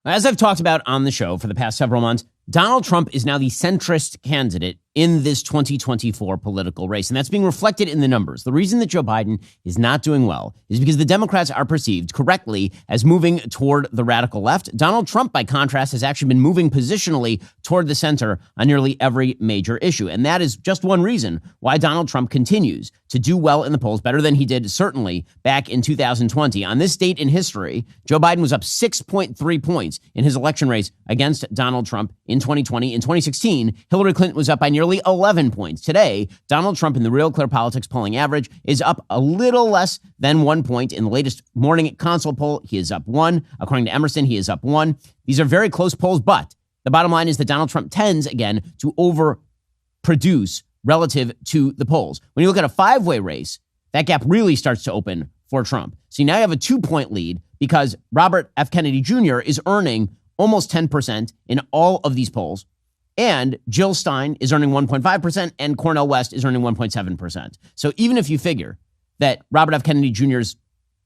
As I've talked about on the show for the past several months, Donald Trump is now the centrist candidate in this 2024 political race, and that's being reflected in the numbers. The reason that Joe Biden is not doing well is because the Democrats are perceived correctly as moving toward the radical left. Donald Trump, by contrast, has actually been moving positionally toward the center on nearly every major issue, and that is just one reason why Donald Trump continues to do well in the polls, better than he did certainly back in 2020. On this date in history, Joe Biden was up 6.3 points in his election race against Donald Trump in 2020. In 2016, Hillary Clinton was up by nearly 11 points. Today, Donald Trump in the Real Clear Politics polling average is up a little less than 1 point. In the latest morning consult poll, he is up 1. According to Emerson, he is up 1. These are very close polls, but the bottom line is that Donald Trump tends, again, to overproduce relative to the polls. When you look at a five-way race, that gap really starts to open for Trump. So now you have a 2-point lead because Robert F. Kennedy Jr. is earning almost 10% in all of these polls. And Jill Stein is earning 1.5%, and Cornel West is earning 1.7%. So even if you figure that Robert F. Kennedy Jr.'s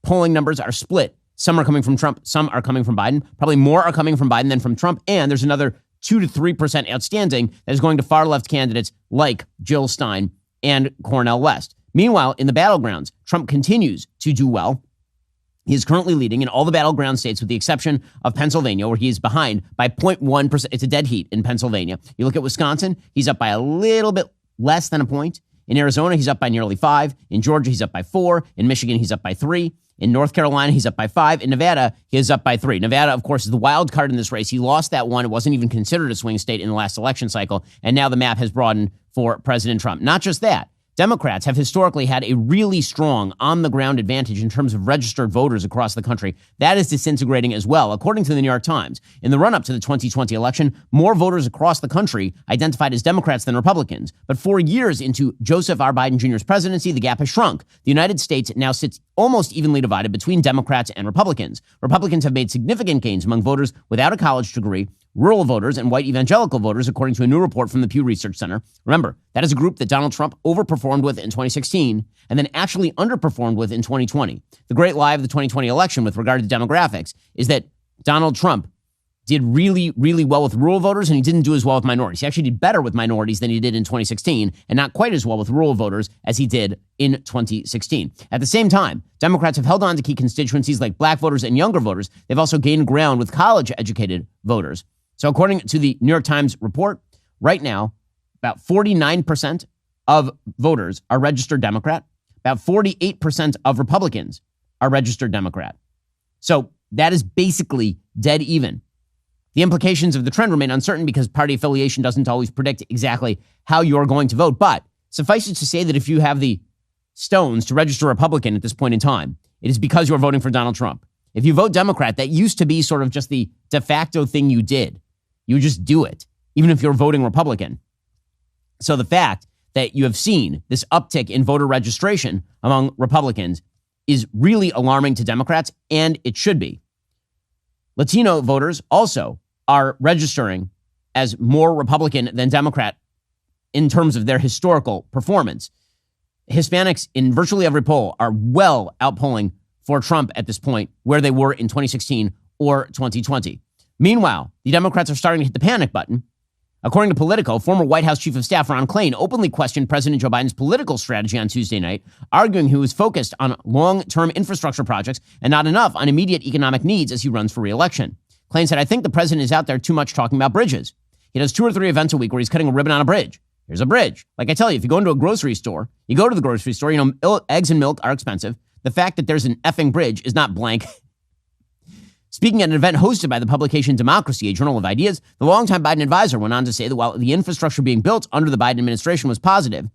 polling numbers are split, some are coming from Trump, some are coming from Biden, probably more are coming from Biden than from Trump, and there's another 2 to 3% outstanding that is going to far left candidates like Jill Stein and Cornel West. Meanwhile, in the battlegrounds, Trump continues to do well. He is currently leading in all the battleground states with the exception of Pennsylvania, where he is behind by 0.1%. It's a dead heat in Pennsylvania. You look at Wisconsin, he's up by a little bit less than a point. In Arizona, he's up by nearly 5. In Georgia, he's up by 4. In Michigan, he's up by 3. In North Carolina, he's up by 5. In Nevada, he is up by 3. Nevada, of course, is the wild card in this race. He lost that one. It wasn't even considered a swing state in the last election cycle. And now the map has broadened for President Trump. Not just that. Democrats have historically had a really strong on-the-ground advantage in terms of registered voters across the country. That is disintegrating as well. According to the New York Times, in the run-up to the 2020 election, more voters across the country identified as Democrats than Republicans. But 4 years into Joseph R. Biden Jr.'s presidency, the gap has shrunk. The United States now sits almost evenly divided between Democrats and Republicans. Republicans have made significant gains among voters without a college degree, rural voters, and white evangelical voters, according to a new report from the Pew Research Center. Remember, that is a group that Donald Trump overperformed with in 2016 and then actually underperformed with in 2020. The great lie of the 2020 election with regard to demographics is that Donald Trump did really, really well with rural voters, and he didn't do as well with minorities. He actually did better with minorities than he did in 2016, and not quite as well with rural voters as he did in 2016. At the same time, Democrats have held on to key constituencies like black voters and younger voters. They've also gained ground with college-educated voters. So according to the New York Times report, right now, about 49% of voters are registered Democrat. About 48% of Republicans are registered Democrat. So that is basically dead even. The implications of the trend remain uncertain because party affiliation doesn't always predict exactly how you're going to vote. But suffice it to say that if you have the stones to register Republican at this point in time, it is because you're voting for Donald Trump. If you vote Democrat, that used to be sort of just the de facto thing you did. You just do it, even if you're voting Republican. So the fact that you have seen this uptick in voter registration among Republicans is really alarming to Democrats, and it should be. Latino voters also are registering as more Republican than Democrat in terms of their historical performance. Hispanics in virtually every poll are well outpolling for Trump at this point, where they were in 2016 or 2020. Meanwhile, the Democrats are starting to hit the panic button. According to Politico, former White House Chief of Staff Ron Klain openly questioned President Joe Biden's political strategy on Tuesday night, arguing he was focused on long-term infrastructure projects and not enough on immediate economic needs as he runs for re-election. Klain said, "I think the president is out there too much talking about bridges. He does 2 or 3 events a week where he's cutting a ribbon on a bridge. Here's a bridge. Like I tell you, if you go into a grocery store, you go to the grocery store, eggs and milk are expensive. The fact that there's an effing bridge is not blank." Speaking at an event hosted by the publication Democracy, a journal of ideas, the longtime Biden advisor went on to say that while the infrastructure being built under the Biden administration was positive,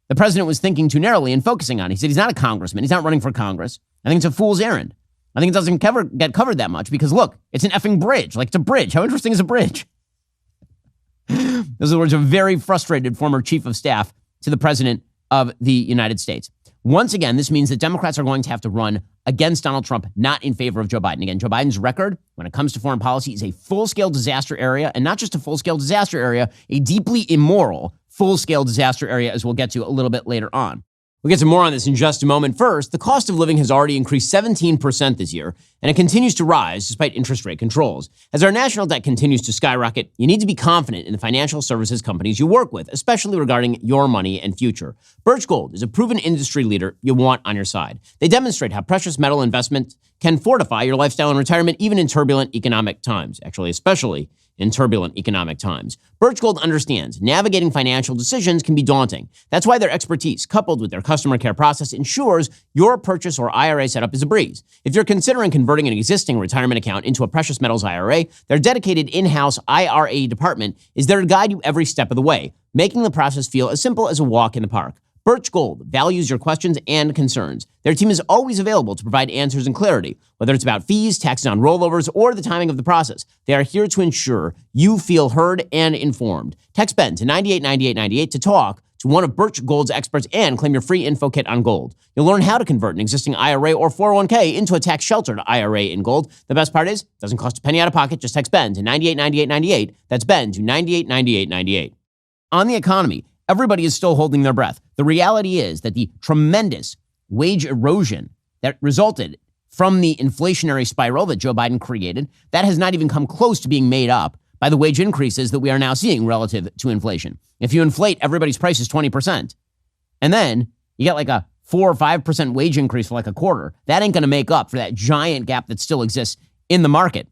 the president was thinking too narrowly and focusing on it. He said he's not a congressman. He's not running for Congress. I think it's a fool's errand. I think it doesn't get covered that much because, look, it's an effing bridge. Like, it's a bridge. How interesting is a bridge? Those are the words of a very frustrated former chief of staff to the president of the United States. Once again, this means that Democrats are going to have to run against Donald Trump, not in favor of Joe Biden. Again, Joe Biden's record when it comes to foreign policy is a full-scale disaster area, and not just a full-scale disaster area, a deeply immoral full-scale disaster area, as we'll get to a little bit later on. We'll get to more on this in just a moment. First, the cost of living has already increased 17% this year, and it continues to rise despite interest rate controls. As our national debt continues to skyrocket, you need to be confident in the financial services companies you work with, especially regarding your money and future. Birch Gold is a proven industry leader you want on your side. They demonstrate how precious metal investment can fortify your lifestyle in retirement, even in turbulent economic times. Actually, especially in turbulent economic times. Birch Gold understands navigating financial decisions can be daunting. That's why their expertise, coupled with their customer care process, ensures your purchase or IRA setup is a breeze. If you're considering converting an existing retirement account into a precious metals IRA, their dedicated in-house IRA department is there to guide you every step of the way, making the process feel as simple as a walk in the park. Birch Gold values your questions and concerns. Their team is always available to provide answers and clarity, whether it's about fees, taxes on rollovers, or the timing of the process. They are here to ensure you feel heard and informed. Text Ben to 989898 to talk to one of Birch Gold's experts and claim your free info kit on gold. You'll learn how to convert an existing IRA or 401k into a tax-sheltered IRA in gold. The best part is, it doesn't cost a penny out of pocket. Just text Ben to 989898. That's Ben to 989898. On the economy, everybody is still holding their breath. The reality is that the tremendous wage erosion that resulted from the inflationary spiral that Joe Biden created, that has not even come close to being made up by the wage increases that we are now seeing relative to inflation. If you inflate everybody's prices 20%, and then you get like a 4 or 5% wage increase for like a quarter, that ain't going to make up for that giant gap that still exists in the market.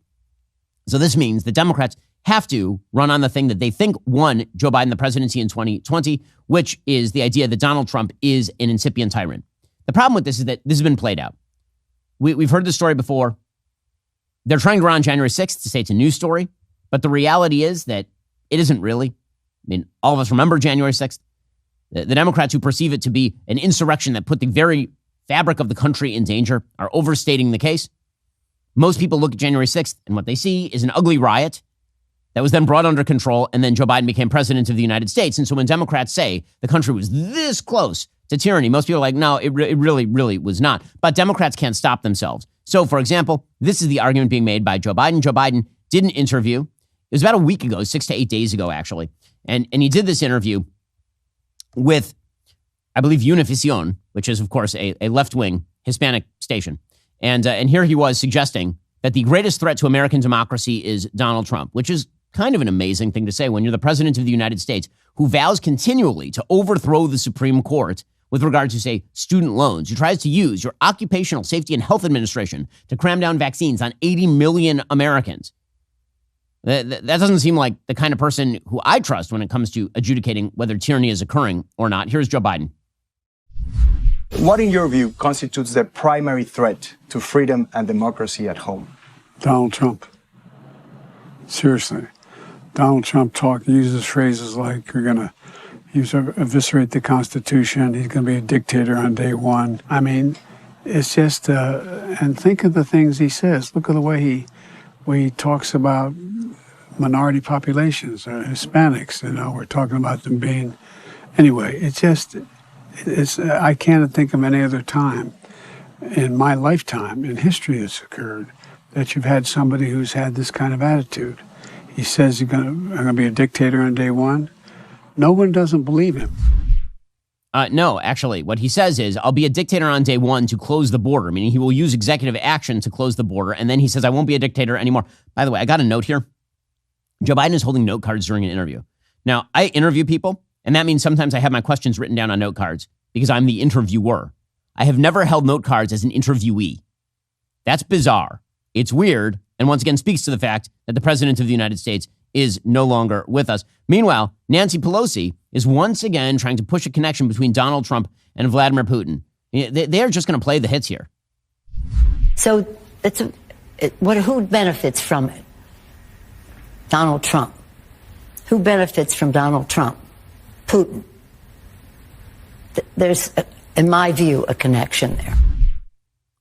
So this means the Democrats have to run on the thing that they think won Joe Biden the presidency in 2020, which is the idea that Donald Trump is an incipient tyrant. The problem with this is that this has been played out. We've heard this story before. They're trying to run on January 6th to say it's a news story, but the reality is that it isn't really. I mean, all of us remember January 6th. The Democrats who perceive it to be an insurrection that put the very fabric of the country in danger are overstating the case. Most people look at January 6th and what they see is an ugly riot that was then brought under control, and then Joe Biden became president of the United States. And so when Democrats say the country was this close to tyranny, most people are like, no, it really, really was not. But Democrats can't stop themselves. So, for example, this is the argument being made by Joe Biden. Joe Biden did an interview. It was about a week ago, 6 to 8 days ago, actually. And he did this interview with, I believe, Univision, which is, of course, a left-wing Hispanic station. And here he was suggesting that the greatest threat to American democracy is Donald Trump, which is kind of an amazing thing to say when you're the president of the United States who vows continually to overthrow the Supreme Court with regard to, say, student loans, who tries to use your Occupational Safety and Health Administration to cram down vaccines on 80 million Americans. That doesn't seem like the kind of person who I trust when it comes to adjudicating whether tyranny is occurring or not. Here's Joe Biden. What, in your view, constitutes the primary threat to freedom and democracy at home? Donald Trump. Seriously. Donald Trump uses phrases like we're going to eviscerate the Constitution. He's going to be a dictator on day one. I mean, it's just, and think of the things he says. Look at the way he talks about minority populations, Hispanics. We're talking about them being, anyway, I can't think of any other time in my lifetime in history that's occurred that you've had somebody who's had this kind of attitude. He says I'm going to be a dictator on day one. No one doesn't believe him. No, actually, what he says is, I'll be a dictator on day one to close the border, meaning he will use executive action to close the border. And then he says, I won't be a dictator anymore. By the way, I got a note here. Joe Biden is holding note cards during an interview. Now, I interview people, and that means sometimes I have my questions written down on note cards because I'm the interviewer. I have never held note cards as an interviewee. That's bizarre. It's weird, and once again speaks to the fact that the president of the United States is no longer with us. Meanwhile, Nancy Pelosi is once again trying to push a connection between Donald Trump and Vladimir Putin. They're just going to play the hits here. So who benefits from it? Donald Trump. Who benefits from Donald Trump? Putin. There's, in my view, a connection there.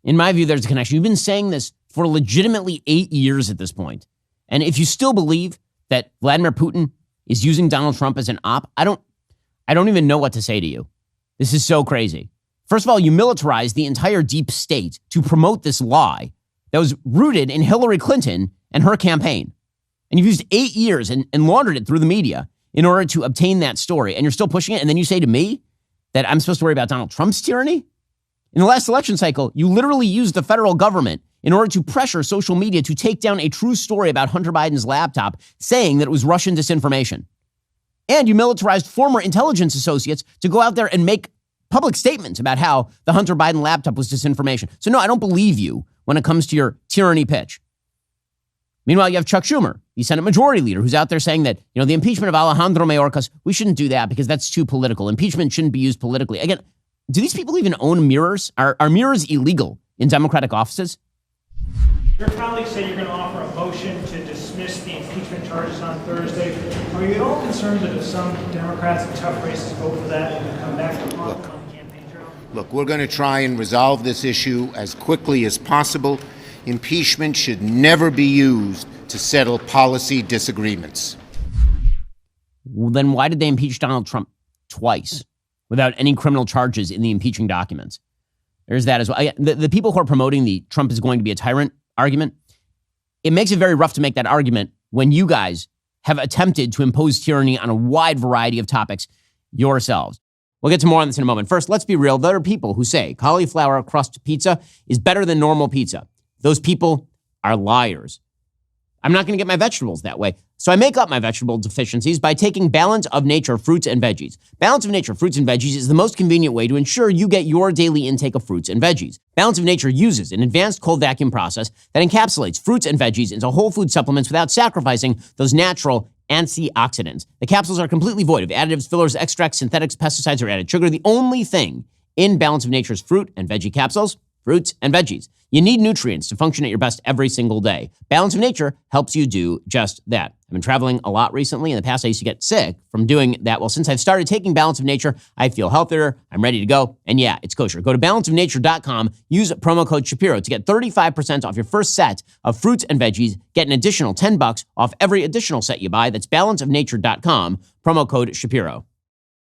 In my view, there's a connection. You've been saying this for legitimately 8 years at this point. And if you still believe that Vladimir Putin is using Donald Trump as an op, I don't even know what to say to you. This is so crazy. First of all, you militarized the entire deep state to promote this lie that was rooted in Hillary Clinton and her campaign. And you've used 8 years and laundered it through the media in order to obtain that story. And you're still pushing it. And then you say to me that I'm supposed to worry about Donald Trump's tyranny? In the last election cycle, you literally used the federal government in order to pressure social media to take down a true story about Hunter Biden's laptop, saying that it was Russian disinformation. And you militarized former intelligence associates to go out there and make public statements about how the Hunter Biden laptop was disinformation. So no, I don't believe you when it comes to your tyranny pitch. Meanwhile, you have Chuck Schumer, the Senate Majority Leader, who's out there saying that, the impeachment of Alejandro Mayorkas, we shouldn't do that because that's too political. Impeachment shouldn't be used politically. Again, do these people even own mirrors? Are mirrors illegal in Democratic offices? Your colleagues say you're going to offer a motion to dismiss the impeachment charges on Thursday. Are you at all concerned that if some Democrats in tough races vote for that, it will come back to haunt them on the campaign trail? Look, we're going to try and resolve this issue as quickly as possible. Impeachment should never be used to settle policy disagreements. Well, then why did they impeach Donald Trump twice without any criminal charges in the impeaching documents? There's that as well. The people who are promoting the Trump is going to be a tyrant argument, it makes it very rough to make that argument when you guys have attempted to impose tyranny on a wide variety of topics yourselves. We'll get to more on this in a moment. First, let's be real. There are people who say cauliflower crust pizza is better than normal pizza. Those people are liars. I'm not going to get my vegetables that way. So I make up my vegetable deficiencies by taking Balance of Nature fruits and veggies. Balance of Nature fruits and veggies is the most convenient way to ensure you get your daily intake of fruits and veggies. Balance of Nature uses an advanced cold vacuum process that encapsulates fruits and veggies into whole food supplements without sacrificing those natural antioxidants. The capsules are completely void of additives, fillers, extracts, synthetics, pesticides, or added sugar. The only thing in Balance of Nature's fruit and veggie capsules, fruits and veggies. You need nutrients to function at your best every single day. Balance of Nature helps you do just that. I've been traveling a lot recently. In the past, I used to get sick from doing that. Well, since I've started taking Balance of Nature, I feel healthier. I'm ready to go. And yeah, it's kosher. Go to balanceofnature.com. Use promo code Shapiro to get 35% off your first set of fruits and veggies. Get an additional $10 off every additional set you buy. That's balanceofnature.com. Promo code Shapiro.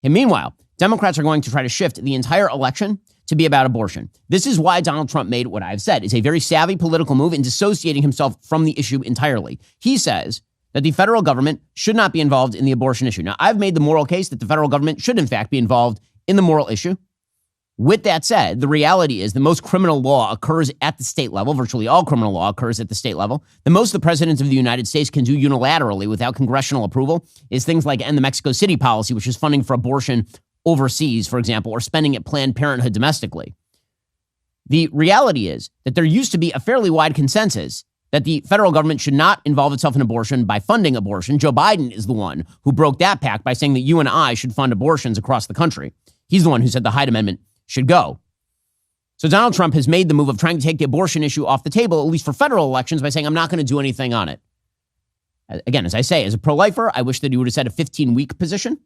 And meanwhile, Democrats are going to try to shift the entire election to be about abortion. This is why Donald Trump made what I've said is a very savvy political move in dissociating himself from the issue entirely. He says that the federal government should not be involved in the abortion issue. Now, I've made the moral case that the federal government should, in fact, be involved in the moral issue. With that said, the reality is that most criminal law occurs at the state level. Virtually all criminal law occurs at the state level. The most the president of the United States can do unilaterally without congressional approval is things like end the Mexico City policy, which is funding for abortion overseas, for example, or spending at Planned Parenthood domestically. The reality is that there used to be a fairly wide consensus that the federal government should not involve itself in abortion by funding abortion. Joe Biden is the one who broke that pact by saying that you and I should fund abortions across the country. He's the one who said the Hyde Amendment should go. So Donald Trump has made the move of trying to take the abortion issue off the table, at least for federal elections, by saying, I'm not going to do anything on it. Again, as I say, as a pro-lifer, I wish that he would have said a 15-week position,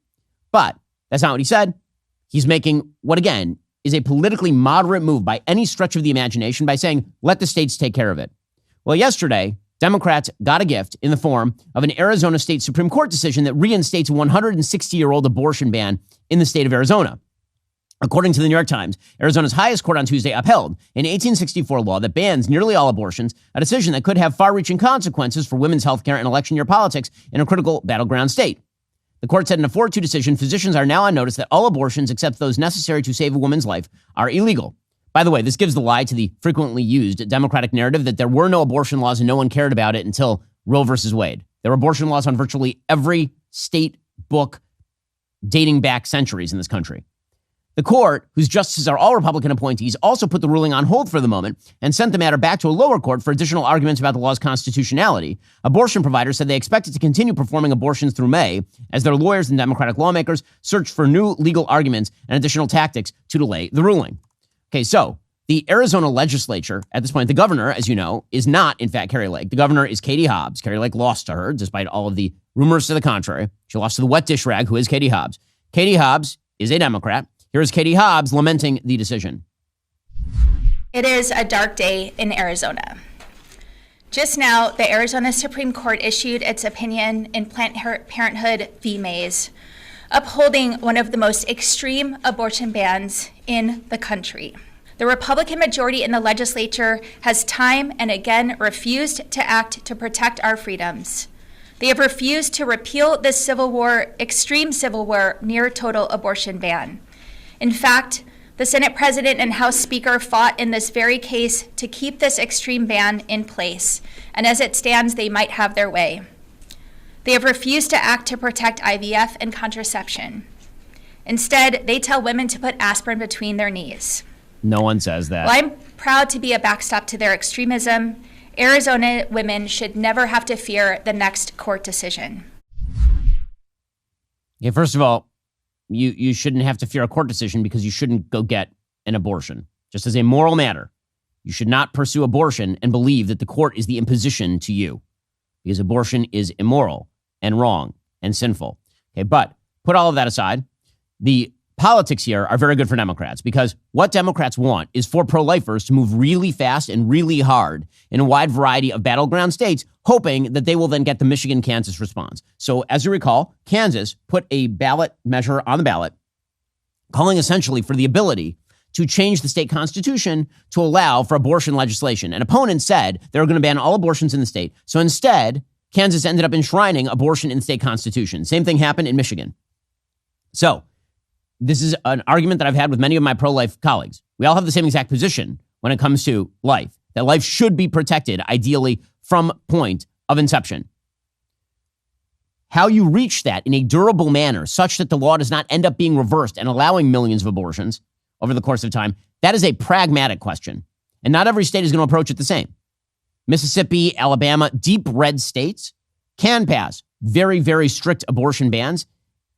but that's not what he said. He's making what, again, is a politically moderate move by any stretch of the imagination by saying, let the states take care of it. Well, yesterday, Democrats got a gift in the form of an Arizona State Supreme Court decision that reinstates a 160-year-old abortion ban in the state of Arizona. According to the New York Times, Arizona's highest court on Tuesday upheld an 1864 law that bans nearly all abortions, a decision that could have far-reaching consequences for women's health care and election year politics in a critical battleground state. The court said in a 4-2 decision, physicians are now on notice that all abortions, except those necessary to save a woman's life, are illegal. By the way, this gives the lie to the frequently used Democratic narrative that there were no abortion laws and no one cared about it until Roe versus Wade. There were abortion laws on virtually every state book dating back centuries in this country. The court, whose justices are all Republican appointees, also put the ruling on hold for the moment and sent the matter back to a lower court for additional arguments about the law's constitutionality. Abortion providers said they expected to continue performing abortions through May as their lawyers and Democratic lawmakers searched for new legal arguments and additional tactics to delay the ruling. Okay, so the Arizona legislature, at this point, the governor, as you know, is not, in fact, Carrie Lake. The governor is Katie Hobbs. Carrie Lake lost to her, despite all of the rumors to the contrary. She lost to the wet dish rag, who is Katie Hobbs. Katie Hobbs is a Democrat. Here's Katie Hobbs lamenting the decision. It is a dark day in Arizona. Just now, the Arizona Supreme Court issued its opinion in Planned Parenthood v. Mays, upholding one of the most extreme abortion bans in the country. The Republican majority in the legislature has time and again refused to act to protect our freedoms. They have refused to repeal this extreme civil war, near total abortion ban. In fact, The Senate President and House Speaker fought in this very case to keep this extreme ban in place, and as it stands, they might have their way. They have refused to act to protect IVF and contraception. Instead, they tell women to put aspirin between their knees. No one says that. Well, I'm proud to be a backstop to their extremism. Arizona women should never have to fear the next court decision. Okay, first of all, you shouldn't have to fear a court decision because you shouldn't go get an abortion. Just as a moral matter, you should not pursue abortion and believe that the court is the imposition to you, because abortion is immoral and wrong and sinful. Okay, but put all of that aside. The politics here are very good for Democrats, because what Democrats want is for pro-lifers to move really fast and really hard in a wide variety of battleground states, hoping that they will then get the Michigan-Kansas response. So as you recall, Kansas put a ballot measure on the ballot, calling essentially for the ability to change the state constitution to allow for abortion legislation. And opponents said they were going to ban all abortions in the state. So instead, Kansas ended up enshrining abortion in the state constitution. Same thing happened in Michigan. So this is an argument that I've had with many of my pro-life colleagues. We all have the same exact position when it comes to life, that life should be protected, ideally, from point of inception. How you reach that in a durable manner such that the law does not end up being reversed and allowing millions of abortions over the course of time, that is a pragmatic question. And not every state is going to approach it the same. Mississippi, Alabama, deep red states can pass very, very strict abortion bans,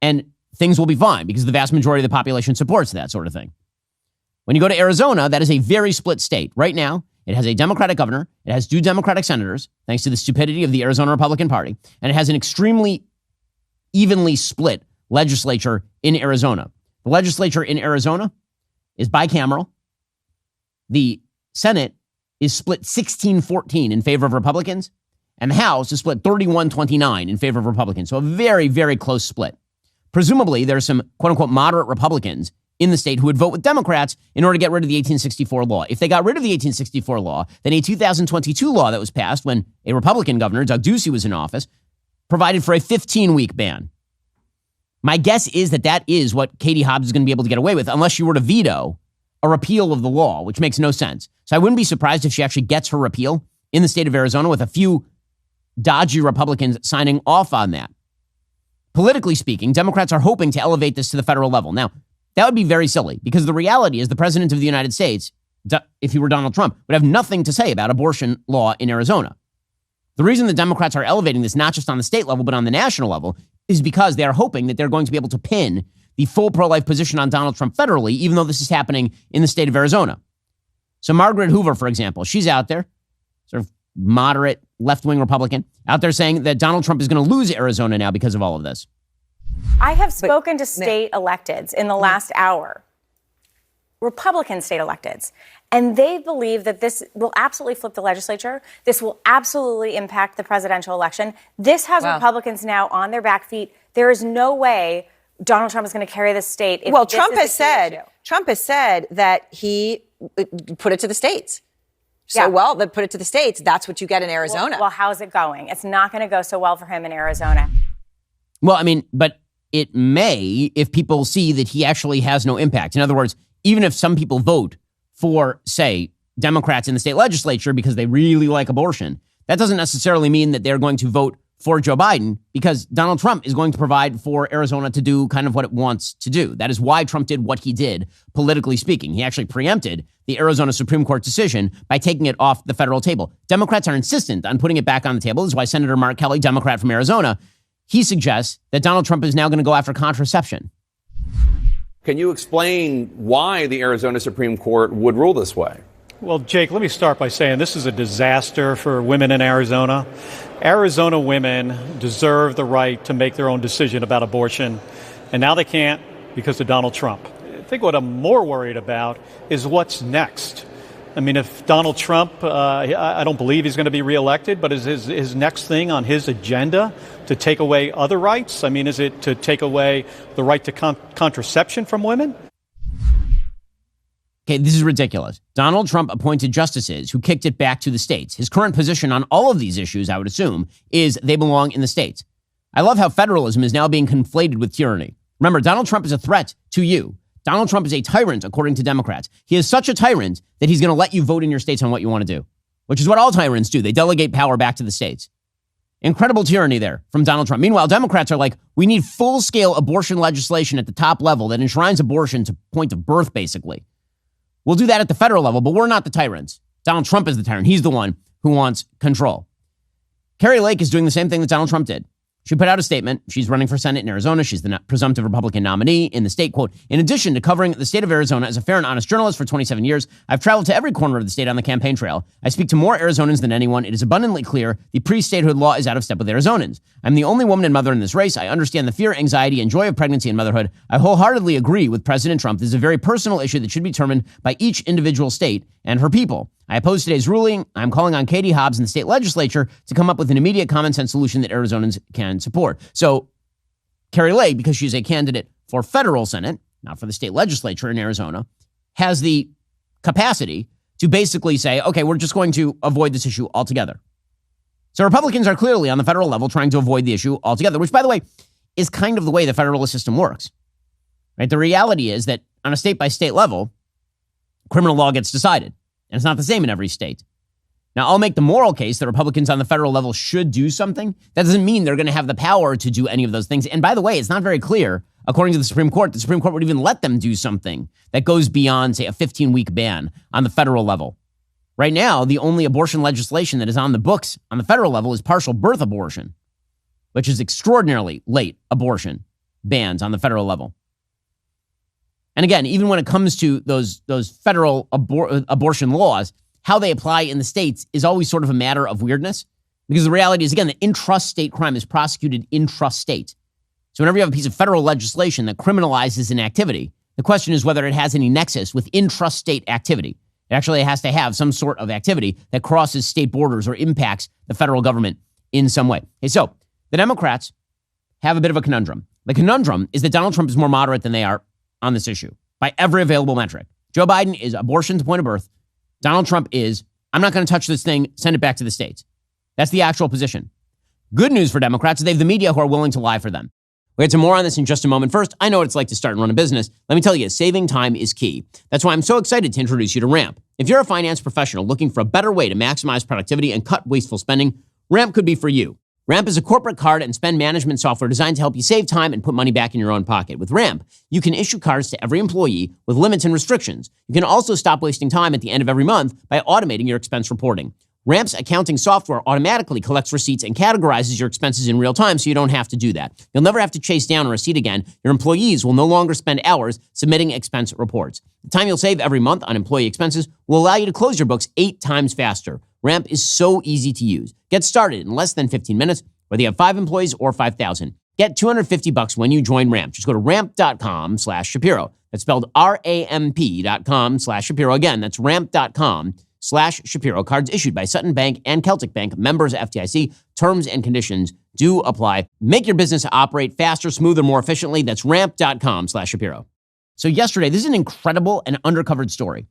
and things will be fine because the vast majority of the population supports that sort of thing. When you go to Arizona, that is a very split state. Right now, it has a Democratic governor. It has 2 Democratic senators, thanks to the stupidity of the Arizona Republican Party. And it has an extremely evenly split legislature in Arizona. The legislature in Arizona is bicameral. The Senate is split 16-14 in favor of Republicans. And the House is split 31-29 in favor of Republicans. So a very, very close split. Presumably, there's some quote-unquote moderate Republicans in the state who would vote with Democrats in order to get rid of the 1864 law. If they got rid of the 1864 law, then a 2022 law that was passed when a Republican governor, Doug Ducey, was in office, provided for a 15-week ban. My guess is that that is what Katie Hobbs is going to be able to get away with, unless you were to veto a repeal of the law, which makes no sense. So I wouldn't be surprised if she actually gets her repeal in the state of Arizona with a few dodgy Republicans signing off on that. Politically speaking, Democrats are hoping to elevate this to the federal level. Now, that would be very silly because the reality is the president of the United States, if he were Donald Trump, would have nothing to say about abortion law in Arizona. The reason the Democrats are elevating this, not just on the state level, but on the national level, is because they are hoping that they're going to be able to pin the full pro-life position on Donald Trump federally, even though this is happening in the state of Arizona. So Margaret Hoover, for example, she's out there, sort of moderate left-wing Republican, out there saying that Donald Trump is going to lose Arizona now because of all of this. I have spoken to state electeds in the last hour, Republican state electeds, and they believe that this will absolutely flip the legislature. This will absolutely impact the presidential election. This has Republicans now on their back feet. There is no way Donald Trump is going to carry the state. Well, Trump has said that he put it to the states. So, well, they put it to the states. That's what you get in Arizona. Well, how's it going? It's not going to go so well for him in Arizona. Well, I mean, but it may if people see that he actually has no impact. In other words, even if some people vote for, say, Democrats in the state legislature because they really like abortion, that doesn't necessarily mean that they're going to vote for Joe Biden, because Donald Trump is going to provide for Arizona to do kind of what it wants to do. That is why Trump did what he did, politically speaking. He actually preempted the Arizona Supreme Court decision by taking it off the federal table. Democrats are insistent on putting it back on the table. This is why Senator Mark Kelly, Democrat from Arizona, he suggests that Donald Trump is now going to go after contraception. Can you explain why the Arizona Supreme Court would rule this way? Well, Jake, let me start by saying this is a disaster for women in Arizona. Arizona women deserve the right to make their own decision about abortion, and now they can't because of Donald Trump. I think what I'm more worried about is what's next. I mean, if Donald Trump, I don't believe he's going to be reelected, but is his next thing on his agenda to take away other rights? I mean, is it to take away the right to contraception from women? Okay, this is ridiculous. Donald Trump appointed justices who kicked it back to the states. His current position on all of these issues, I would assume, is they belong in the states. I love how federalism is now being conflated with tyranny. Remember, Donald Trump is a threat to you. Donald Trump is a tyrant, according to Democrats. He is such a tyrant that he's going to let you vote in your states on what you want to do, which is what all tyrants do. They delegate power back to the states. Incredible tyranny there from Donald Trump. Meanwhile, Democrats are like, we need full-scale abortion legislation at the top level that enshrines abortion to point of birth, basically. We'll do that at the federal level, but we're not the tyrants. Donald Trump is the tyrant. He's the one who wants control. Kari Lake is doing the same thing that Donald Trump did. She put out a statement. She's running for Senate in Arizona. She's the presumptive Republican nominee in the state. Quote, in addition to covering the state of Arizona as a fair and honest journalist for 27 years, I've traveled to every corner of the state on the campaign trail. I speak to more Arizonans than anyone. It is abundantly clear the pre-statehood law is out of step with Arizonans. I'm the only woman and mother in this race. I understand the fear, anxiety, and joy of pregnancy and motherhood. I wholeheartedly agree with President Trump. This is a very personal issue that should be determined by each individual state and her people. I oppose today's ruling. I'm calling on Katie Hobbs and the state legislature to come up with an immediate common sense solution that Arizonans can support. So Kari Lake, because she's a candidate for federal Senate, not for the state legislature in Arizona, has the capacity to basically say, okay, we're just going to avoid this issue altogether. So Republicans are clearly on the federal level trying to avoid the issue altogether, which, by the way, is kind of the way the federalist system works. Right? The reality is that on a state-by-state level, criminal law gets decided. And it's not the same in every state. Now, I'll make the moral case that Republicans on the federal level should do something. That doesn't mean they're going to have the power to do any of those things. And by the way, it's not very clear, according to the Supreme Court would even let them do something that goes beyond, say, a 15-week ban on the federal level. Right now, the only abortion legislation that is on the books on the federal level is partial birth abortion, which is extraordinarily late abortion bans on the federal level. And again, even when it comes to those federal abortion laws, how they apply in the states is always sort of a matter of weirdness. Because the reality is, again, that intrastate crime is prosecuted intrastate. So whenever you have a piece of federal legislation that criminalizes an activity, the question is whether it has any nexus with intrastate activity. It actually has to have some sort of activity that crosses state borders or impacts the federal government in some way. Okay, so the Democrats have a bit of a conundrum. The conundrum is that Donald Trump is more moderate than they are on this issue by every available metric. Joe Biden is abortion to point of birth. Donald Trump is, I'm not going to touch this thing, send it back to the states. That's the actual position. Good news for Democrats is they have the media who are willing to lie for them. We'll get to more on this in just a moment. First, I know what it's like to start and run a business. Let me tell you, saving time is key. That's why I'm so excited to introduce you to Ramp. If you're a finance professional looking for a better way to maximize productivity and cut wasteful spending, Ramp could be for you. Ramp is a corporate card and spend management software designed to help you save time and put money back in your own pocket. With Ramp, you can issue cards to every employee with limits and restrictions. You can also stop wasting time at the end of every month by automating your expense reporting. Ramp's accounting software automatically collects receipts and categorizes your expenses in real time, so you don't have to do that. You'll never have to chase down a receipt again. Your employees will no longer spend hours submitting expense reports. The time you'll save every month on employee expenses will allow you to close your books 8 times faster. Ramp is so easy to use. Get started in less than 15 minutes, whether you have 5 employees or 5,000. Get $250 when you join Ramp. Just go to ramp.com/Shapiro. That's spelled RAMP.com/Shapiro. Again, that's ramp.com/Shapiro. Cards issued by Sutton Bank and Celtic Bank, members FDIC. Terms and conditions do apply. Make your business operate faster, smoother, more efficiently. That's ramp.com/Shapiro. So yesterday, this is an incredible and undercovered story.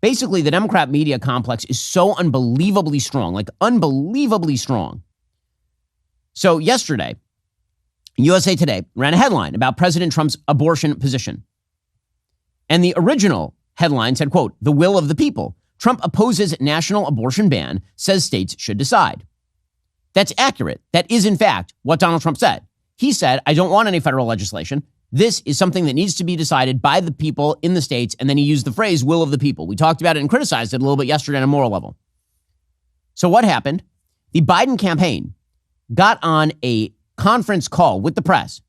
Basically, the Democrat media complex is so unbelievably strong, like unbelievably strong. So yesterday, USA Today ran a headline about President Trump's abortion position. And the original headline said, quote, "The will of the people. Trump opposes national abortion ban, says states should decide." That's accurate. That is, in fact, what Donald Trump said. He said, I don't want any federal legislation. This is something that needs to be decided by the people in the states. And then he used the phrase will of the people. We talked about it and criticized it a little bit yesterday on a moral level. So what happened? The Biden campaign got on a conference call with the press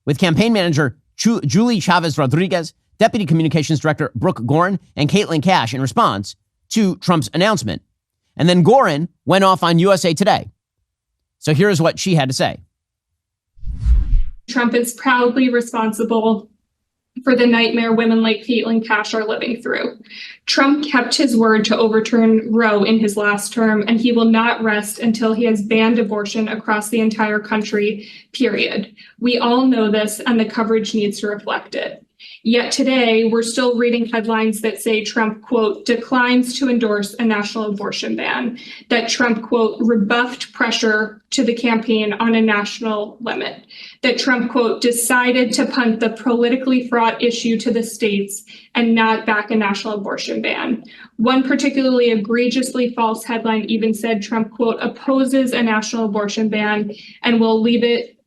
with campaign manager Julie Chavez Rodriguez, Deputy Communications Director Brooke Gorin, and Caitlin Cash in response to Trump's announcement. And then Gorin went off on USA Today. So here's what she had to say. Trump is proudly responsible for the nightmare women like Caitlin Cash are living through. Trump kept his word to overturn Roe in his last term, and he will not rest until he has banned abortion across the entire country, period. We all know this, and the coverage needs to reflect it. Yet today, we're still reading headlines that say Trump, quote, declines to endorse a national abortion ban, that Trump, quote, rebuffed pressure to the campaign on a national limit, that Trump, quote, decided to punt the politically fraught issue to the states and not back a national abortion ban. One particularly egregiously false headline even said Trump, quote, opposes a national abortion ban and will leave it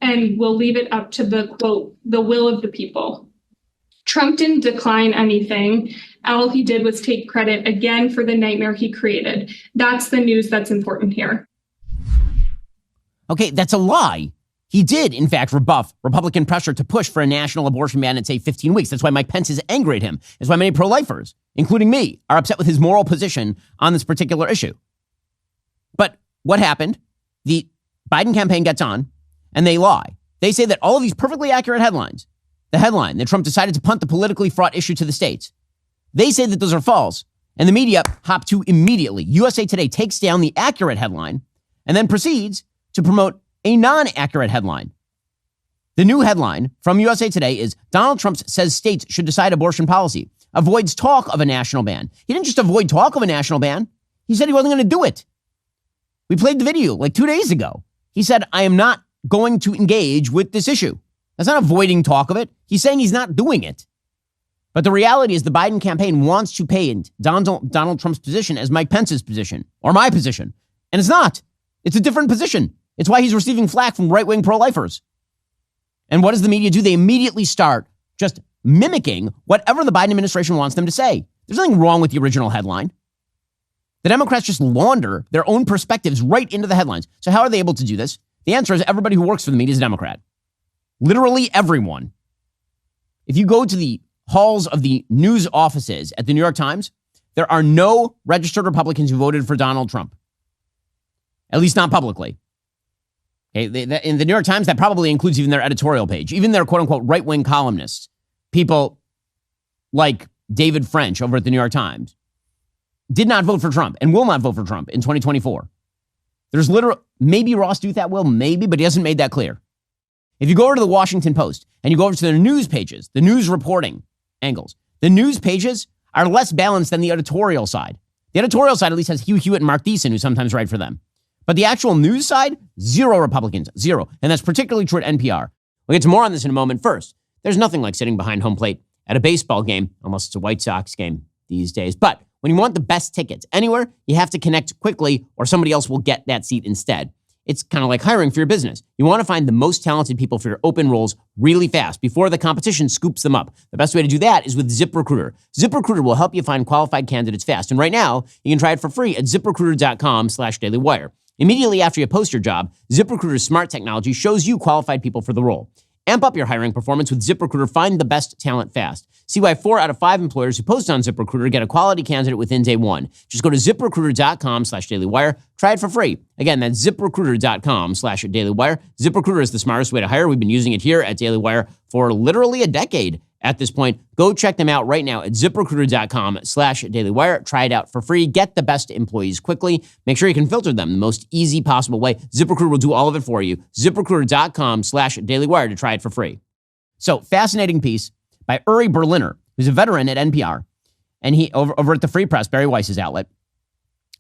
up to the, quote, the will of the people. Trump didn't decline anything. All he did was take credit again for the nightmare he created. That's the news that's important here. Okay, that's a lie. He did, in fact, rebuff Republican pressure to push for a national abortion ban in, say, 15 weeks. That's why Mike Pence is angry at him. That's why many pro-lifers, including me, are upset with his moral position on this particular issue. But what happened? The Biden campaign gets on, and they lie. They say that all of these perfectly accurate headlines, the headline that Trump decided to punt the politically fraught issue to the states, they say that those are false, and the media hop to immediately. USA Today takes down the accurate headline and then proceeds to promote a non-accurate headline. The new headline from USA Today is Donald Trump says states should decide abortion policy, avoids talk of a national ban. He didn't just avoid talk of a national ban. He said he wasn't going to do it. We played the video like 2 days ago. He said, I am not going to engage with this issue. That's not avoiding talk of it. He's saying he's not doing it. But the reality is the Biden campaign wants to paint Donald Trump's position as Mike Pence's position or my position. And it's not. It's a different position. It's why he's receiving flack from right-wing pro-lifers. And what does the media do? They immediately start just mimicking whatever the Biden administration wants them to say. There's nothing wrong with the original headline. The Democrats just launder their own perspectives right into the headlines. So how are they able to do this? The answer is everybody who works for the media is a Democrat. Literally everyone. If you go to the halls of the news offices at the New York Times, there are no registered Republicans who voted for Donald Trump. At least not publicly. Okay, in the New York Times, that probably includes even their editorial page, even their quote-unquote right-wing columnists, people like David French over at the New York Times, did not vote for Trump and will not vote for Trump in 2024. There's maybe Ross Douthat will, maybe, but he hasn't made that clear. If you go over to the Washington Post and you go over to their news pages, the news reporting angles, the news pages are less balanced than the editorial side. The editorial side at least has Hugh Hewitt and Mark Thiessen, who sometimes write for them. But the actual news side, zero Republicans, zero. And that's particularly true at NPR. We'll get to more on this in a moment. First, there's nothing like sitting behind home plate at a baseball game, unless it's a White Sox game these days. But when you want the best tickets anywhere, you have to connect quickly or somebody else will get that seat instead. It's kind of like hiring for your business. You want to find the most talented people for your open roles really fast before the competition scoops them up. The best way to do that is with ZipRecruiter. ZipRecruiter will help you find qualified candidates fast. And right now, you can try it for free at ZipRecruiter.com/dailywire. Immediately after you post your job, ZipRecruiter's smart technology shows you qualified people for the role. Amp up your hiring performance with ZipRecruiter. Find the best talent fast. See why 4 out of 5 employers who post on ZipRecruiter get a quality candidate within day one. Just go to ZipRecruiter.com/dailywire. Try it for free. Again, that's ZipRecruiter.com/dailywire. ZipRecruiter is the smartest way to hire. We've been using it here at Daily Wire for literally a decade at this point. Go check them out right now at ZipRecruiter.com/dailywire. Try it out for free. Get the best employees quickly. Make sure you can filter them the most easy possible way. ZipRecruiter will do all of it for you. ZipRecruiter.com/dailywire to try it for free. So, fascinating piece by Uri Berliner, who's a veteran at NPR. And he, over at the Free Press, Barry Weiss's outlet,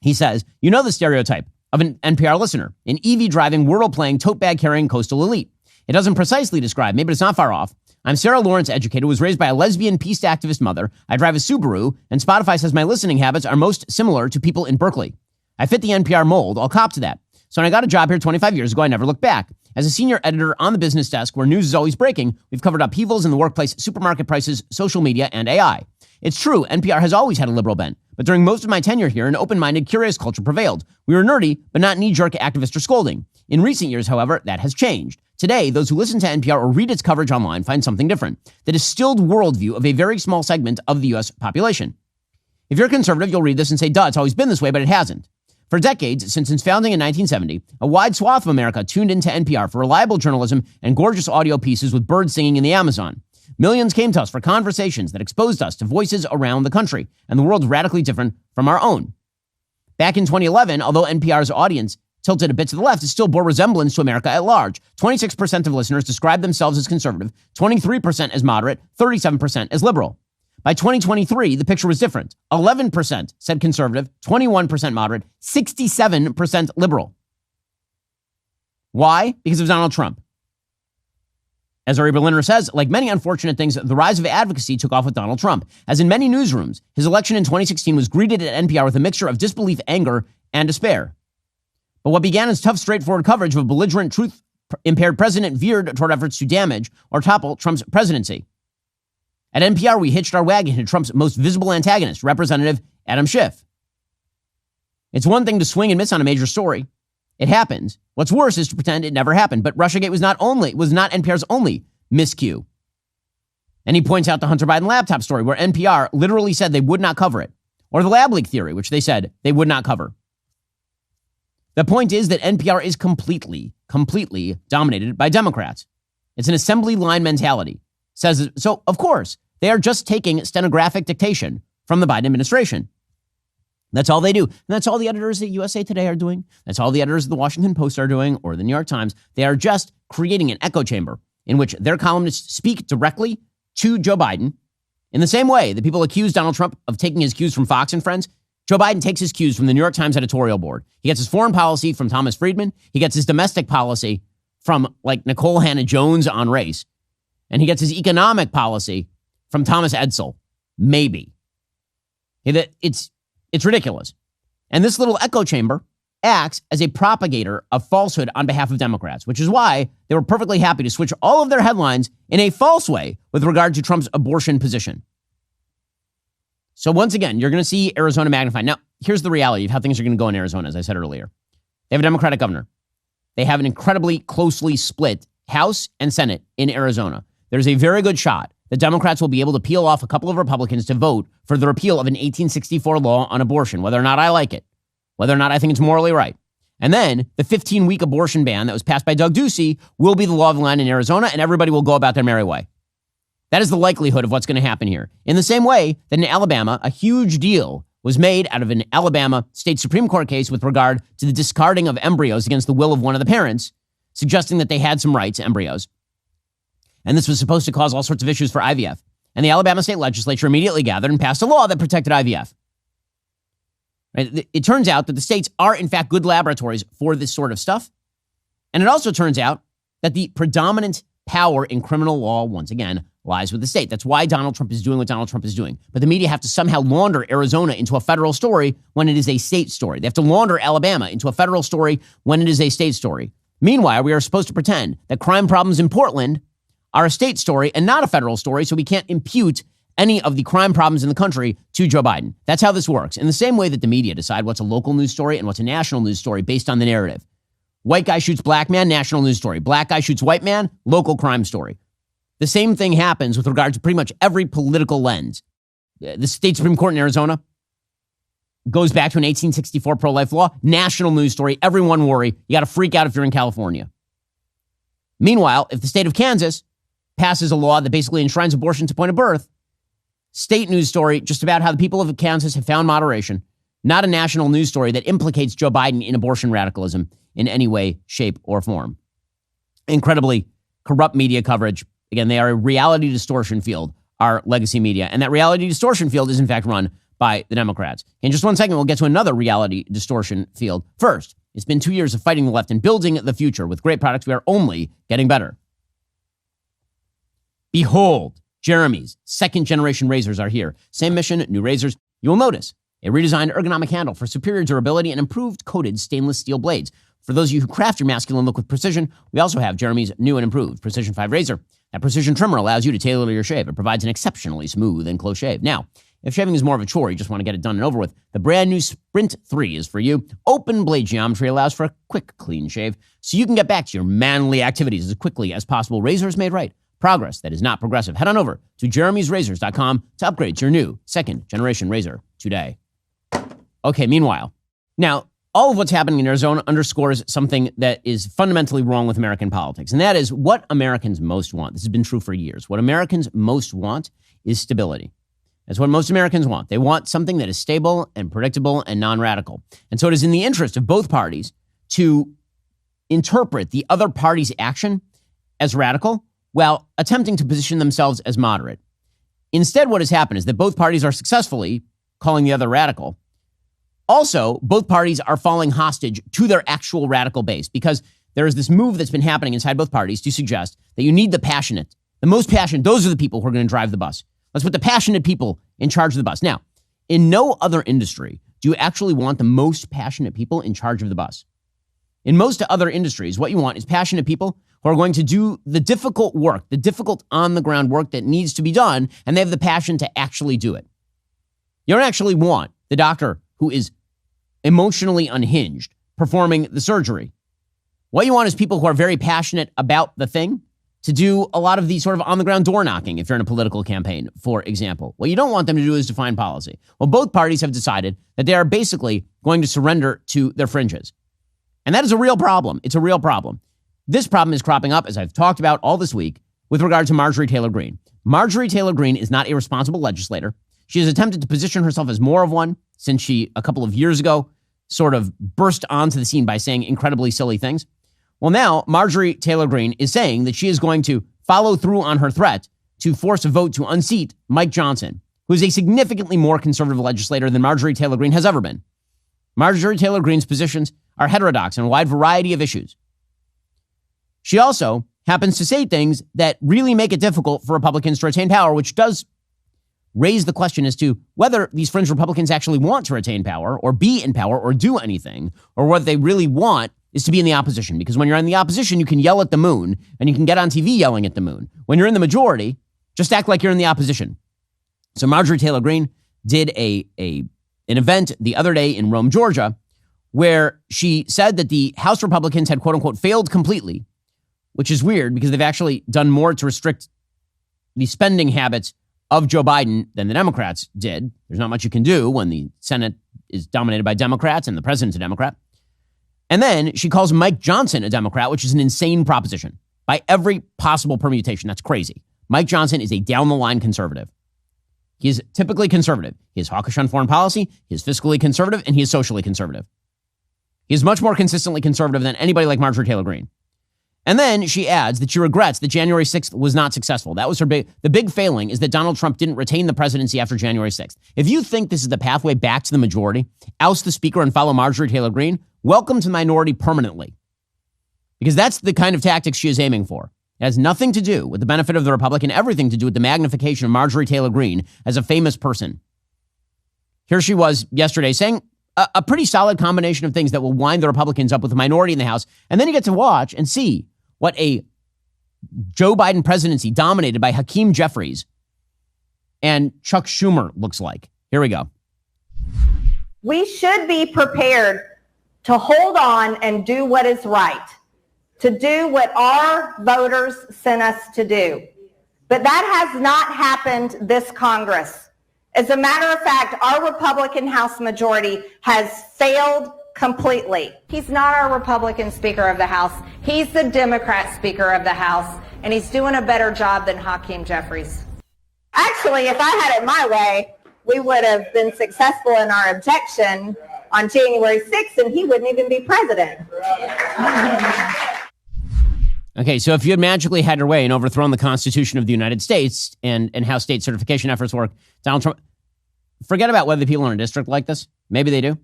he says, you know the stereotype of an NPR listener, an EV-driving, wordle-playing, tote-bag-carrying coastal elite. It doesn't precisely describe me, but it's not far off. I'm Sarah Lawrence educated, was raised by a lesbian peace activist mother. I drive a Subaru, and Spotify says my listening habits are most similar to people in Berkeley. I fit the NPR mold. I'll cop to that. So when I got a job here 25 years ago, I never looked back. As a senior editor on the business desk where news is always breaking, we've covered upheavals in the workplace, supermarket prices, social media, and AI. It's true, NPR has always had a liberal bent. But during most of my tenure here, an open-minded, curious culture prevailed. We were nerdy, but not knee-jerk activist or scolding. In recent years, however, that has changed. Today, those who listen to NPR or read its coverage online find something different. The distilled worldview of a very small segment of the U.S. population. If you're conservative, you'll read this and say, duh, it's always been this way, but it hasn't. For decades, since its founding in 1970, a wide swath of America tuned into NPR for reliable journalism and gorgeous audio pieces with birds singing in the Amazon. Millions came to us for conversations that exposed us to voices around the country and the world radically different from our own. Back in 2011, although NPR's audience tilted a bit to the left, it still bore resemblance to America at large. 26% of listeners described themselves as conservative, 23% as moderate, 37% as liberal. By 2023, the picture was different. 11% said conservative, 21% moderate, 67% liberal. Why? Because of Donald Trump. As Ari Berliner says, like many unfortunate things, the rise of advocacy took off with Donald Trump. As in many newsrooms, his election in 2016 was greeted at NPR with a mixture of disbelief, anger, and despair. But what began as tough, straightforward coverage of a belligerent, truth-impaired president veered toward efforts to damage or topple Trump's presidency. At NPR, we hitched our wagon to Trump's most visible antagonist, Representative Adam Schiff. It's one thing to swing and miss on a major story. It happens. What's worse is to pretend it never happened. But Russiagate was not NPR's only miscue. And he points out the Hunter Biden laptop story, where NPR literally said they would not cover it, or the lab leak theory, which they said they would not cover. The point is that NPR is completely dominated by Democrats. It's an assembly line mentality. So, of course, they are just taking stenographic dictation from the Biden administration. That's all they do. And that's all the editors at USA Today are doing. That's all the editors of the Washington Post are doing, or the New York Times. They are just creating an echo chamber in which their columnists speak directly to Joe Biden in the same way that people accuse Donald Trump of taking his cues from Fox and Friends. Joe Biden takes his cues from the New York Times editorial board. He gets his foreign policy from Thomas Friedman. He gets his domestic policy from, like, Nicole Hannah-Jones on race. And he gets his economic policy from Thomas Edsall. Maybe. It's ridiculous. And this little echo chamber acts as a propagator of falsehood on behalf of Democrats, which is why they were perfectly happy to switch all of their headlines in a false way with regard to Trump's abortion position. So once again, you're going to see Arizona magnified. Now, here's the reality of how things are going to go in Arizona, as I said earlier. They have a Democratic governor. They have an incredibly closely split House and Senate in Arizona. There's a very good shot the Democrats will be able to peel off a couple of Republicans to vote for the repeal of an 1864 law on abortion, whether or not I like it, whether or not I think it's morally right. And then the 15-week abortion ban that was passed by Doug Ducey will be the law of the land in Arizona, and everybody will go about their merry way. That is the likelihood of what's going to happen here. In the same way that in Alabama, a huge deal was made out of an Alabama state Supreme Court case with regard to the discarding of embryos against the will of one of the parents, suggesting that they had some rights, embryos. And this was supposed to cause all sorts of issues for IVF. And the Alabama state legislature immediately gathered and passed a law that protected IVF. Right? It turns out that the states are, in fact, good laboratories for this sort of stuff. And it also turns out that the predominant power in criminal law, once again, lies with the state. That's why Donald Trump is doing what Donald Trump is doing. But the media have to somehow launder Arizona into a federal story when it is a state story. They have to launder Alabama into a federal story when it is a state story. Meanwhile, we are supposed to pretend that crime problems in Portland are a state story and not a federal story, so we can't impute any of the crime problems in the country to Joe Biden. That's how this works. In the same way that the media decide what's a local news story and what's a national news story based on the narrative. White guy shoots black man, national news story. Black guy shoots white man, local crime story. The same thing happens with regard to pretty much every political lens. The state Supreme Court in Arizona goes back to an 1864 pro-life law, national news story. Everyone worry. You got to freak out if you're in California. Meanwhile, if the state of Kansas passes a law that basically enshrines abortion to point of birth, state news story just about how the people of Kansas have found moderation, not a national news story that implicates Joe Biden in abortion radicalism in any way, shape, or form. Incredibly corrupt media coverage. Again, they are a reality distortion field, our legacy media. And that reality distortion field is, in fact, run by the Democrats. In just one second, we'll get to another reality distortion field. First, it's been 2 years of fighting the left and building the future. With great products, we are only getting better. Behold, Jeremy's second-generation razors are here. Same mission, new razors. You will notice a redesigned ergonomic handle for superior durability and improved coated stainless steel blades. For those of you who craft your masculine look with precision, we also have Jeremy's new and improved Precision 5 razor. That precision trimmer allows you to tailor your shave. It provides an exceptionally smooth and close shave. Now, if shaving is more of a chore, you just want to get it done and over with, the brand new Sprint 3 is for you. Open blade geometry allows for a quick, clean shave, so you can get back to your manly activities as quickly as possible. Razors made right. Progress that is not progressive. Head on over to jeremysrazors.com to upgrade to your new second-generation razor today. Okay, meanwhile, now, all of what's happening in Arizona underscores something that is fundamentally wrong with American politics, and that is what Americans most want. This has been true for years. What Americans most want is stability. That's what most Americans want. They want something that is stable and predictable and non-radical. And so it is in the interest of both parties to interpret the other party's action as radical while attempting to position themselves as moderate. Instead, what has happened is that both parties are successfully calling the other radical. Also, both parties are falling hostage to their actual radical base because there is this move that's been happening inside both parties to suggest that you need the most passionate. Those are the people who are going to drive the bus. Let's put the passionate people in charge of the bus. Now, in no other industry do you actually want the most passionate people in charge of the bus. In most other industries, what you want is passionate people who are going to do the difficult work, the difficult on-the-ground work that needs to be done, and they have the passion to actually do it. You don't actually want the doctor who is emotionally unhinged performing the surgery. What you want is people who are very passionate about the thing to do a lot of the sort of on-the-ground door knocking if you're in a political campaign, for example. What you don't want them to do is define policy. Well, both parties have decided that they are basically going to surrender to their fringes. And that is a real problem. It's a real problem. This problem is cropping up, as I've talked about all this week, with regard to Marjorie Taylor Greene. Marjorie Taylor Greene is not a responsible legislator. She has attempted to position herself as more of one since she, a couple of years ago, sort of burst onto the scene by saying incredibly silly things. Well, now Marjorie Taylor Greene is saying that she is going to follow through on her threat to force a vote to unseat Mike Johnson, who is a significantly more conservative legislator than Marjorie Taylor Greene has ever been. Marjorie Taylor Greene's positions are heterodox on a wide variety of issues. She also happens to say things that really make it difficult for Republicans to retain power, which does raise the question as to whether these fringe Republicans actually want to retain power or be in power or do anything, or what they really want is to be in the opposition. Because when you're in the opposition, you can yell at the moon and you can get on TV yelling at the moon. When you're in the majority, just act like you're in the opposition. So Marjorie Taylor Greene did an event the other day in Rome, Georgia, where she said that the House Republicans had, quote unquote, failed completely, which is weird because they've actually done more to restrict the spending habits of Joe Biden than the Democrats did. There's not much you can do when the Senate is dominated by Democrats and the president's a Democrat. And then she calls Mike Johnson a Democrat, which is an insane proposition by every possible permutation. That's crazy. Mike Johnson is a down-the-line conservative. He is typically conservative. He is hawkish on foreign policy, he is fiscally conservative, and he is socially conservative. He is much more consistently conservative than anybody like Marjorie Taylor Greene. And then she adds that she regrets that January 6th was not successful. That was the big failing is that Donald Trump didn't retain the presidency after January 6th. If you think this is the pathway back to the majority, oust the speaker and follow Marjorie Taylor Greene, welcome to the minority permanently. Because that's the kind of tactics she is aiming for. It has nothing to do with the benefit of the Republican, everything to do with the magnification of Marjorie Taylor Greene as a famous person. Here she was yesterday saying a pretty solid combination of things that will wind the Republicans up with a minority in the House. And then you get to watch and see what a Joe Biden presidency dominated by Hakeem Jeffries and Chuck Schumer looks like. Here we go. We should be prepared to hold on and do what is right, to do what our voters sent us to do. But that has not happened this Congress. As a matter of fact, our Republican House majority has failed completely. He's not our Republican Speaker of the House. He's the Democrat Speaker of the House, and he's doing a better job than Hakeem Jeffries. Actually, if I had it my way, we would have been successful in our objection on January 6th, and he wouldn't even be president. Okay, so if you had magically had your way and overthrown the Constitution of the United States and how state certification efforts work, Donald Trump, forget about whether the people in a district like this. Maybe they do.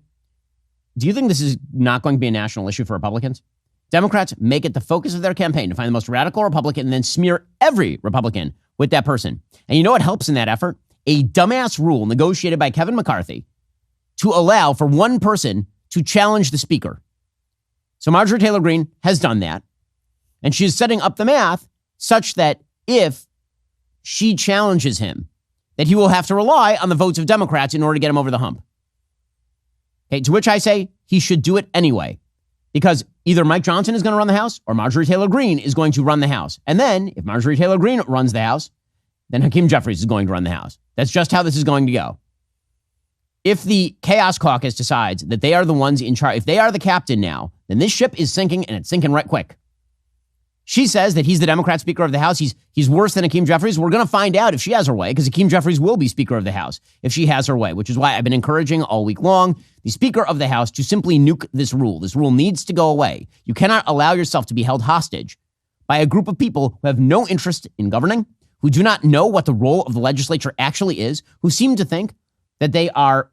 Do you think this is not going to be a national issue for Republicans? Democrats make it the focus of their campaign to find the most radical Republican and then smear every Republican with that person. And you know what helps in that effort? A dumbass rule negotiated by Kevin McCarthy to allow for one person to challenge the speaker. So Marjorie Taylor Greene has done that. And she's setting up the math such that if she challenges him, that he will have to rely on the votes of Democrats in order to get him over the hump. Okay, to which I say he should do it anyway, because either Mike Johnson is going to run the House or Marjorie Taylor Greene is going to run the House. And then if Marjorie Taylor Greene runs the House, then Hakeem Jeffries is going to run the House. That's just how this is going to go. If the Chaos Caucus decides that they are the ones in charge, if they are the captain now, then this ship is sinking and it's sinking right quick. She says that he's the Democrat Speaker of the House. He's worse than Hakeem Jeffries. We're going to find out if she has her way, because Hakeem Jeffries will be Speaker of the House if she has her way, which is why I've been encouraging all week long the Speaker of the House to simply nuke this rule. This rule needs to go away. You cannot allow yourself to be held hostage by a group of people who have no interest in governing, who do not know what the role of the legislature actually is, who seem to think that they are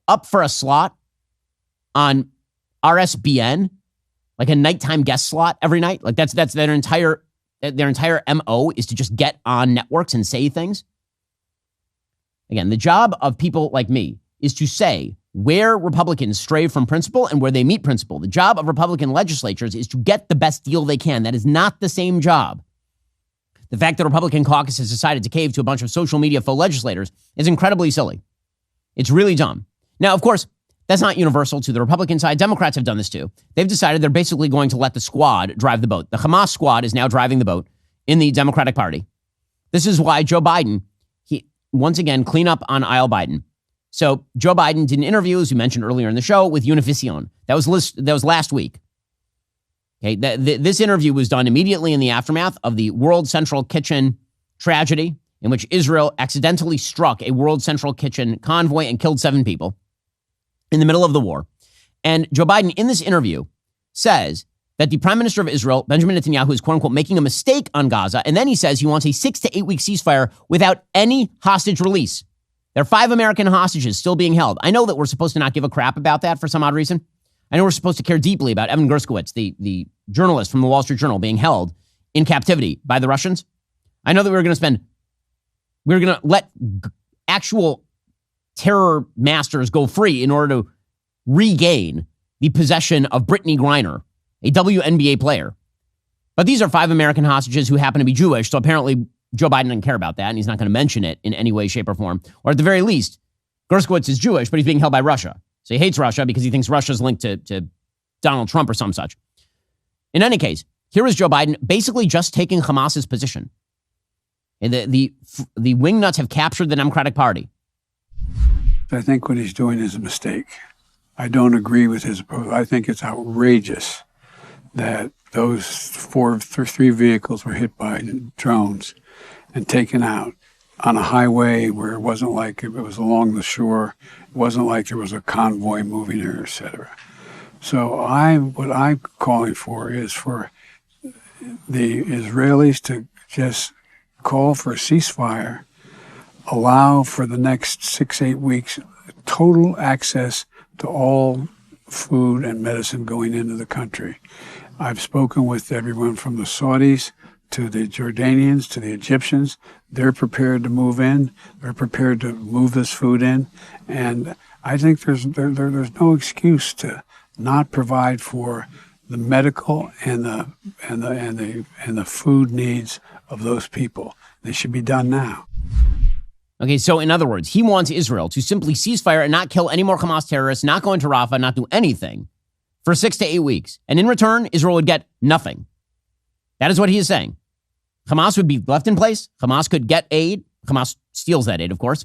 up for a slot on RSBN, like a nighttime guest slot every night. Like that's their entire MO is to just get on networks and say things. Again, the job of people like me is to say where Republicans stray from principle and where they meet principle. The job of Republican legislatures is to get the best deal they can. That is not the same job. The fact that the Republican caucus has decided to cave to a bunch of social media faux legislators is incredibly silly. It's really dumb. Now, of course, that's not universal to the Republican side. Democrats have done this too. They've decided they're basically going to let the squad drive the boat. The Hamas squad is now driving the boat in the Democratic Party. This is why Joe Biden, he once again, clean up on aisle Biden. So Joe Biden did an interview, as we mentioned earlier in the show, with Univision. That was last week. Okay, this interview was done immediately in the aftermath of the World Central Kitchen tragedy, in which Israel accidentally struck a World Central Kitchen convoy and killed 7 people in the middle of the war. And Joe Biden, in this interview, says that the Prime Minister of Israel, Benjamin Netanyahu, is quote-unquote making a mistake on Gaza. And then he says he wants a 6 to 8 week ceasefire without any hostage release. There are 5 American hostages still being held. I know that we're supposed to not give a crap about that for some odd reason. I know we're supposed to care deeply about Evan Gershkovich, the journalist from the Wall Street Journal, being held in captivity by the Russians. I know that we're going to let actual terror masters go free in order to regain the possession of Brittany Griner, a WNBA player. But these are 5 American hostages who happen to be Jewish, so apparently Joe Biden doesn't care about that, and he's not going to mention it in any way, shape, or form. Or at the very least, Gershkovich is Jewish, but he's being held by Russia. So he hates Russia because he thinks Russia's linked to Donald Trump or some such. In any case, here is Joe Biden basically just taking Hamas's position. And the wingnuts have captured the Democratic Party. I think what he's doing is a mistake. I don't agree with his approach. I think it's outrageous that those 3 vehicles were hit by drones and taken out on a highway where it wasn't like it was along the shore. It wasn't like there was a convoy moving there, et cetera. So what I'm calling for is for the Israelis to just call for a ceasefire, allow for the next 6-8 weeks total access to all food and medicine going into the country. I've spoken with everyone from the Saudis to the Jordanians to the Egyptians. They're prepared to move in. They're prepared to move this food in, and I think there's no excuse to not provide for the medical and the food needs of those people. They should be done now. Okay, so in other words, he wants Israel to simply cease fire and not kill any more Hamas terrorists, not go into Rafah, not do anything for 6 to 8 weeks. And in return, Israel would get nothing. That is what he is saying. Hamas would be left in place. Hamas could get aid. Hamas steals that aid, of course.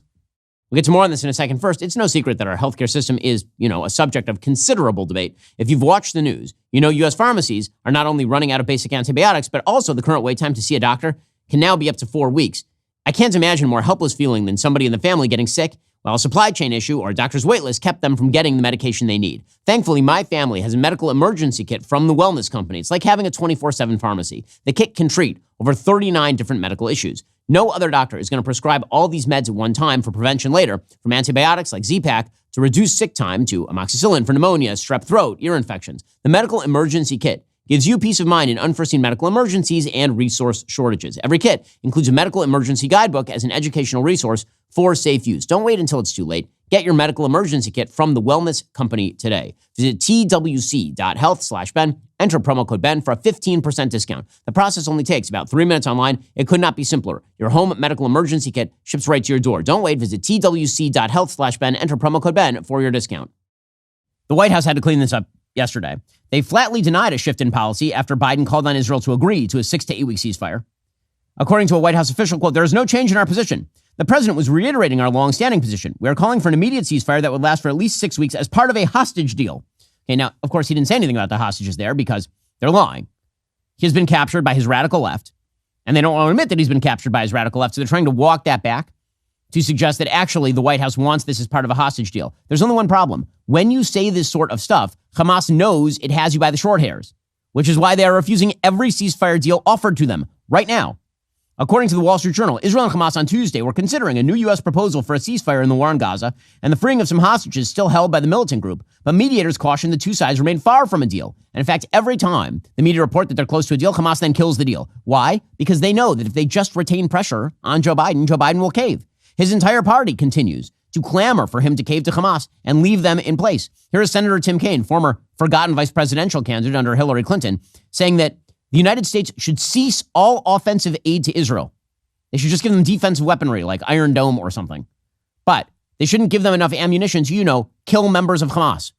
We'll get to more on this in a second. First, it's no secret that our healthcare system is, a subject of considerable debate. If you've watched the news, U.S. pharmacies are not only running out of basic antibiotics, but also the current wait time to see a doctor can now be up to 4 weeks. I can't imagine a more helpless feeling than somebody in the family getting sick while a supply chain issue or a doctor's wait list kept them from getting the medication they need. Thankfully, my family has a medical emergency kit from the wellness company. It's like having a 24/7 pharmacy. The kit can treat over 39 different medical issues. No other doctor is going to prescribe all these meds at one time for prevention later, from antibiotics like Z-Pak to reduce sick time to amoxicillin for pneumonia, strep throat, ear infections. The medical emergency kit gives you peace of mind in unforeseen medical emergencies and resource shortages. Every kit includes a medical emergency guidebook as an educational resource for safe use. Don't wait until it's too late. Get your medical emergency kit from the Wellness Company today. Visit twc.health/Ben. Enter promo code Ben for a 15% discount. The process only takes about 3 minutes online. It could not be simpler. Your home medical emergency kit ships right to your door. Don't wait. Visit twc.health/Ben. Enter promo code Ben for your discount. The White House had to clean this up yesterday. They flatly denied a shift in policy after Biden called on Israel to agree to a 6 to 8 week ceasefire. According to a White House official, quote, "There is no change in our position. The president was reiterating our long-standing position. We are calling for an immediate ceasefire that would last for at least 6 weeks as part of a hostage deal." Okay, now, of course, he didn't say anything about the hostages there because they're lying. He has been captured by his radical left, and they don't want to admit that he's been captured by his radical left, so they're trying to walk that back to suggest that actually the White House wants this as part of a hostage deal. There's only one problem. When you say this sort of stuff, Hamas knows it has you by the short hairs, which is why they are refusing every ceasefire deal offered to them right now. According to the Wall Street Journal, Israel and Hamas on Tuesday were considering a new U.S. proposal for a ceasefire in the war in Gaza and the freeing of some hostages still held by the militant group. But mediators caution the two sides remain far from a deal. And in fact, every time the media report that they're close to a deal, Hamas then kills the deal. Why? Because they know that if they just retain pressure on Joe Biden will cave. His entire party continues to clamor for him to cave to Hamas and leave them in place. Here is Senator Tim Kaine, former forgotten vice presidential candidate under Hillary Clinton, saying that the United States should cease all offensive aid to Israel. They should just give them defensive weaponry like Iron Dome or something. But they shouldn't give them enough ammunition to, kill members of Hamas.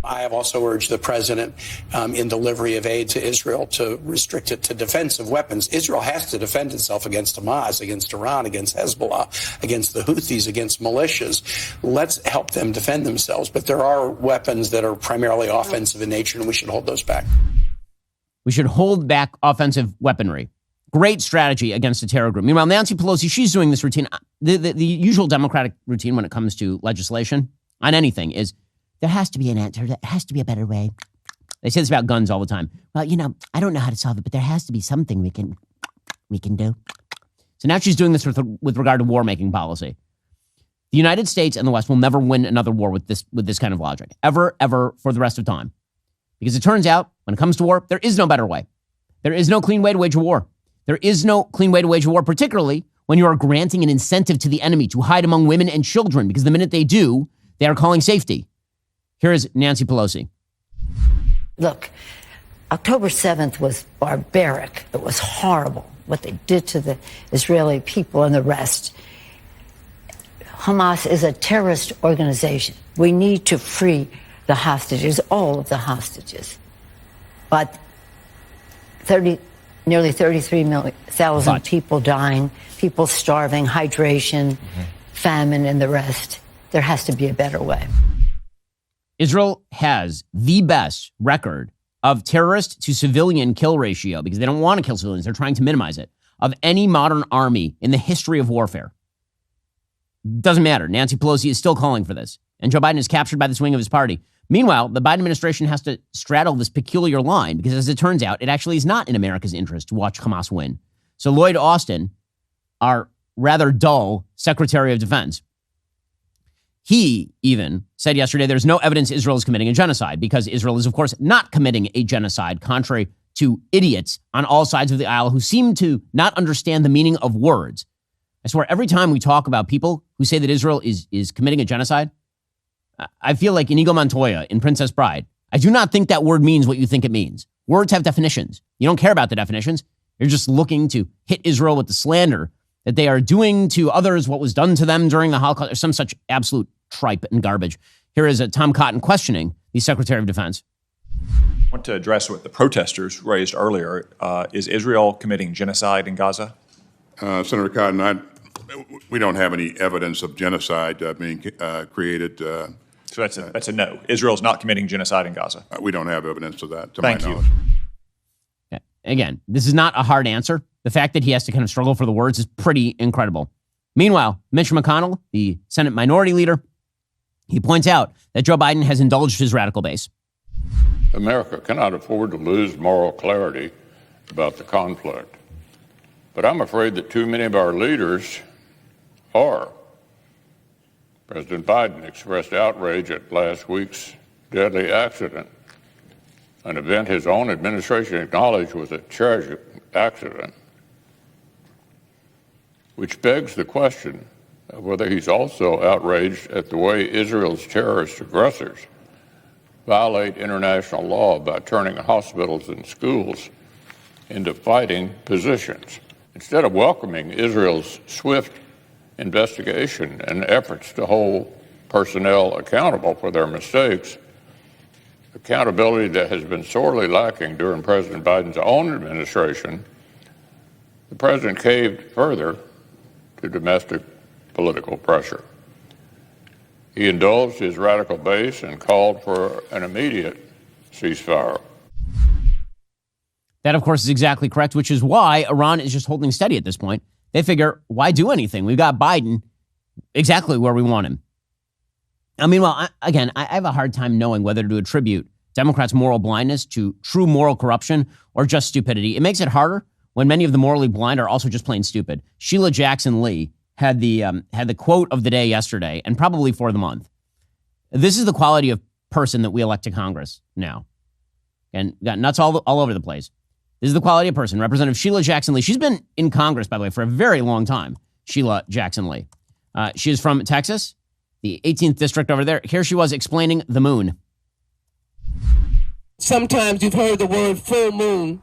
I have also urged the president in delivery of aid to Israel to restrict it to defensive weapons. Israel has to defend itself against Hamas, against Iran, against Hezbollah, against the Houthis, against militias. Let's help them defend themselves. But there are weapons that are primarily offensive in nature, and we should hold those back. We should hold back offensive weaponry. Great strategy against a terror group. Meanwhile, Nancy Pelosi, she's doing this routine. The usual Democratic routine when it comes to legislation on anything is there has to be an answer. There has to be a better way. They say this about guns all the time. Well, I don't know how to solve it, but there has to be something we can do. So now she's doing this with regard to war-making policy. The United States and the West will never win another war with this kind of logic, ever, for the rest of time. Because it turns out, when it comes to war, there is no better way. There is no clean way to wage a war. There is no clean way to wage a war, particularly when you are granting an incentive to the enemy to hide among women and children, because the minute they do, they are calling safety. Here is Nancy Pelosi. Look, October 7th was barbaric. It was horrible what they did to the Israeli people and the rest. Hamas is a terrorist organization. We need to free the hostages, all of the hostages. But nearly 33,000 people dying, people starving, hydration, famine, and the rest. There has to be a better way. Israel has the best record of terrorist to civilian kill ratio because they don't want to kill civilians. They're trying to minimize it of any modern army in the history of warfare. Doesn't matter. Nancy Pelosi is still calling for this. And Joe Biden is captured by this wing of his party. Meanwhile, the Biden administration has to straddle this peculiar line because, as it turns out, it actually is not in America's interest to watch Hamas win. So Lloyd Austin, our rather dull Secretary of Defense, he even said yesterday there's no evidence Israel is committing a genocide because Israel is, of course, not committing a genocide, contrary to idiots on all sides of the aisle who seem to not understand the meaning of words. I swear, every time we talk about people who say that Israel is committing a genocide, I feel like Inigo Montoya in Princess Bride. I do not think that word means what you think it means. Words have definitions. You don't care about the definitions. You're just looking to hit Israel with the slander that they are doing to others what was done to them during the Holocaust, or some such absolute tripe and garbage. Here is Tom Cotton questioning the Secretary of Defense. I want to address what the protesters raised earlier. Is Israel committing genocide in Gaza? Senator Cotton, we don't have any evidence of genocide being created. So that's a no. Israel's not committing genocide in Gaza. We don't have evidence of that, to Thank my you. knowledge. Okay. Again, this is not a hard answer. The fact that he has to kind of struggle for the words is pretty incredible. Meanwhile, Mitch McConnell, the Senate minority leader, he points out that Joe Biden has indulged his radical base. America cannot afford to lose moral clarity about the conflict. But I'm afraid that too many of our leaders are. President Biden expressed outrage at last week's deadly accident, an event his own administration acknowledged was a tragic accident, which begs the question of whether he's also outraged at the way Israel's terrorist aggressors violate international law by turning hospitals and schools into fighting positions. Instead of welcoming Israel's swift investigation and efforts to hold personnel accountable for their mistakes, accountability that has been sorely lacking during President Biden's own administration, the president caved further to domestic political pressure. He indulged his radical base and called for an immediate ceasefire. That, of course, is exactly correct, which is why Iran is just holding steady at this point. They figure, why do anything? We've got Biden exactly where we want him. Meanwhile, I have a hard time knowing whether to attribute Democrats' moral blindness to true moral corruption or just stupidity. It makes it harder when many of the morally blind are also just plain stupid. Sheila Jackson Lee had the quote of the day yesterday, and probably for the month. This is the quality of person that we elect to Congress now. And got nuts all over the place. This is the quality of person. Representative Sheila Jackson Lee. She's been in Congress, by the way, for a very long time. Sheila Jackson Lee. She is from Texas, the 18th district over there. Here she was explaining the moon. Sometimes you've heard the word full moon.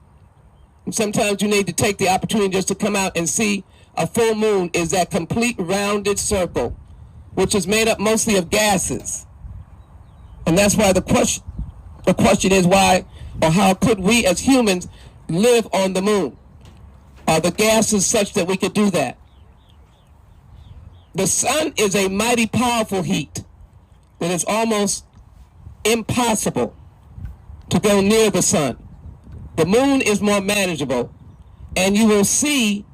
And sometimes you need to take the opportunity just to come out and see a full moon is that complete rounded circle, which is made up mostly of gases. And that's why the question is why or how could we as humans live on the moon? Are the gases such that we could do that? The sun is a mighty powerful heat that is almost impossible to go near the sun. The moon is more manageable, and you will see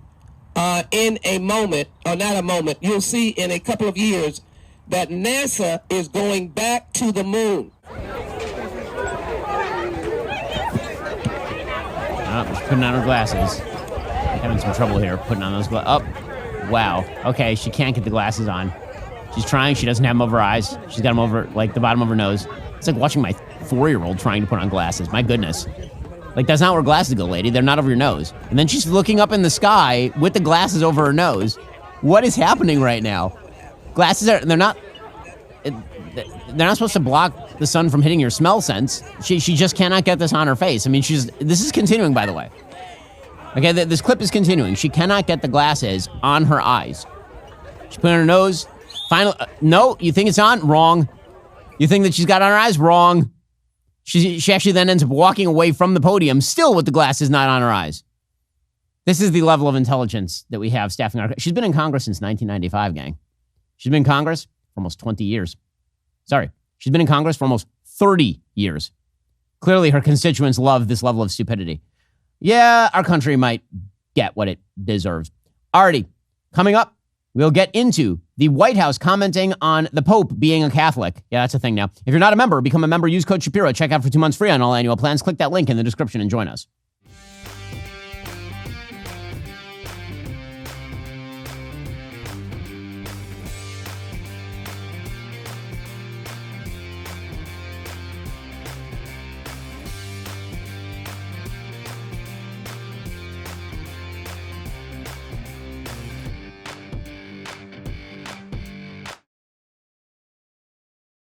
in a moment, or not a moment, you'll see in a couple of years that NASA is going back to the moon. She's putting on her glasses. Having some trouble here putting on those glasses. Oh, wow. Okay, she can't get the glasses on. She's trying. She doesn't have them over her eyes. She's got them over, like, the bottom of her nose. It's like watching my 4-year-old trying to put on glasses. My goodness. Like, that's not where glasses go, lady. They're not over your nose. And then she's looking up in the sky with the glasses over her nose. What is happening right now? Glasses they're not supposed to block the sun from hitting your smell sense. She just cannot get this on her face. I mean, this is continuing, by the way. Okay, this clip is continuing. She cannot get the glasses on her eyes. She put it on her nose. Finally, no, you think it's on? Wrong. You think that she's got it on her eyes? Wrong. She actually then ends up walking away from the podium, still with the glasses not on her eyes. This is the level of intelligence that we have staffing our... She's been in Congress since 1995, gang. She's been in Congress for almost 20 years. Sorry. She's been in Congress for almost 30 years. Clearly, her constituents love this level of stupidity. Yeah, our country might get what it deserves. Alrighty, coming up, we'll get into the White House commenting on the Pope being a Catholic. Yeah, that's a thing now. If you're not a member, become a member. Use code Shapiro. Check out for 2 months free on all annual plans. Click that link in the description and join us.